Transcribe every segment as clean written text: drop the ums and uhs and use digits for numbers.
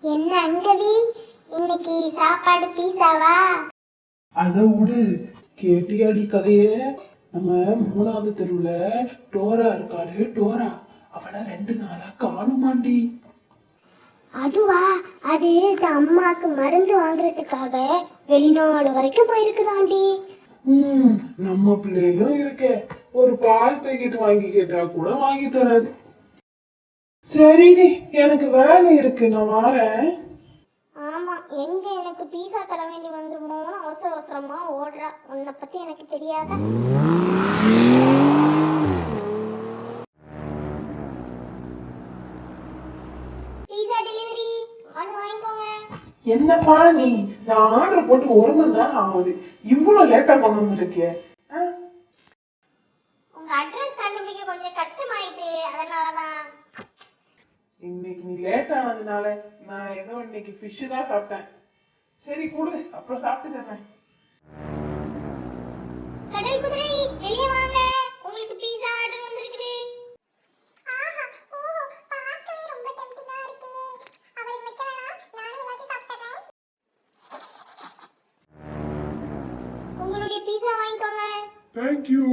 என்ன அங்கவி, இன்னைக்கு சாப்பாடு பீஸாவா? அத விடு, கேட்டியாடி கதைய? நம்ம 3வது தெருவுல டோரா இருக்காளே, டோரா, அவளை 2 நாளா காணுமாண்டி. அதுவா? அது அம்மாக்கு மருந்து வாங்குறதுக்காக வெளிநாடு வரைக்கும் போயிருக்குதாண்டி. நம்ம பிள்ளைகளும் இருக்க, ஒரு பால் பேக்கெட் வாங்கி கேட்டா கூட வாங்கி தராது. சரிடி, எனக்கு வேலை இருக்கு, நான் வாரேன். ஆமா, எங்க எனக்கு பீஸா தர வேண்டி வந்துருமோன்னு அவசர அவசரமா ஓடுறா. உன்னை பத்தி எனக்கு தெரியாதா? பீஸா டெலிவரி வந்து வாங்கிக்கோங்க. என்னப்பா நீ, நான் ஆர்டர் போட்டு 1 மணி நேரம் ஆகுது, இவ்வளவு லேட்டா கொண்டு வந்திருக்கே? உங்க அட்ரஸ் கண்டுபிடிக்க கொஞ்சம் கஷ்டமாயிட்டு, அதனாலதான். இன்னைக்கு நீ லேட் ஆனதுனால நான் ஏதோ இன்னைக்கு ஃபிஷ் தான் சாப்பிட்டேன். சரி கொடு, அப்புறம் சாப்பிட்டு தரேன். கடல் குதிரை வெளியே வாங்க, உங்களுக்கு பீஸா ஆர்டர் வந்திருக்குது. ஆஹா, ஓ, பார்க்கவே ரொம்ப டெம்ப்டிங்கா இருக்கே. அவருக்கு வைக்க வேணாம், நானே எல்லாத்தையும் சாப்பிட்டறேன். உங்களுடைய பீஸா வாங்கிக்கோங்க. Thank you.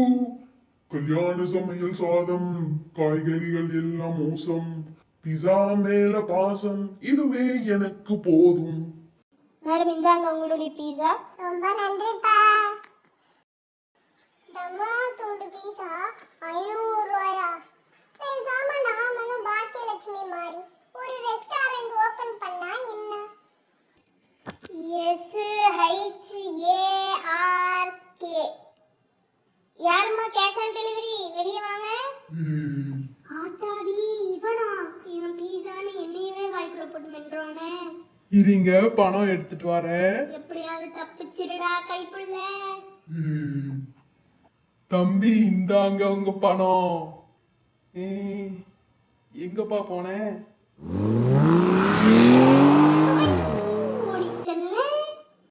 கல்யாண சமையல் சாதம், காய்கறிகள் எல்லாம் மோசம், பிஸா மேல பாசம், இதுவே எனக்கு போதும். மேடம், இந்தாங்க உங்களுடைய பீஸா. ரொம்ப நன்றிப்பா. தம்மா தூண்டு பீஸா 500 ரூபாயா? பேசாம நாமளும் பாக்கியலட்சுமி மாதிரி ஒரு ரெஸ்டாரண்ட் ஓபன் பண்ணா என்ன? SHARK. யாருமா கேஷ் ஆன் டெலிவரி? வெளியே வாங்க. ஆத்தாடி, இவனா? இவன் பீஸான்னு என்னையவே வாய்க்குள்ள போட்டு மென்றானே. இருங்க, பணம் எடுத்துட்டு வரேன். எப்படியாவது தப்பிச்சிருடா கைப்புள்ள. தம்பி, இந்தாங்க உங்க பணம். எங்கப்பா போனேன்?